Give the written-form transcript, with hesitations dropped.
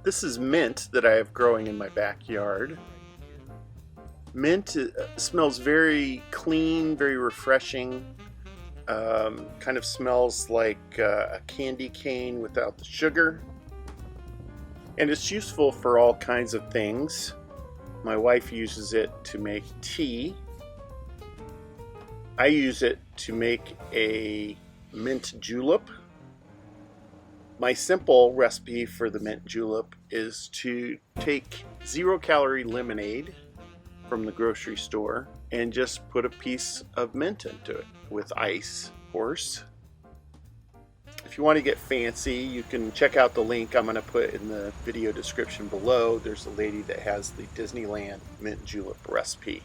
This is mint that I have growing in my backyard. Mint smells very clean, very refreshing. Kind of smells like a candy cane without the sugar. And it's useful for all kinds of things. My wife uses it to make tea. I use it to make a mint julep. My simple recipe for the mint julep is to take 0-calorie lemonade from the grocery store and just put a piece of mint into it with ice, of course. If you want to get fancy, you can check out the link I'm going to put in the video description below. There's a lady that has the Disneyland mint julep recipe.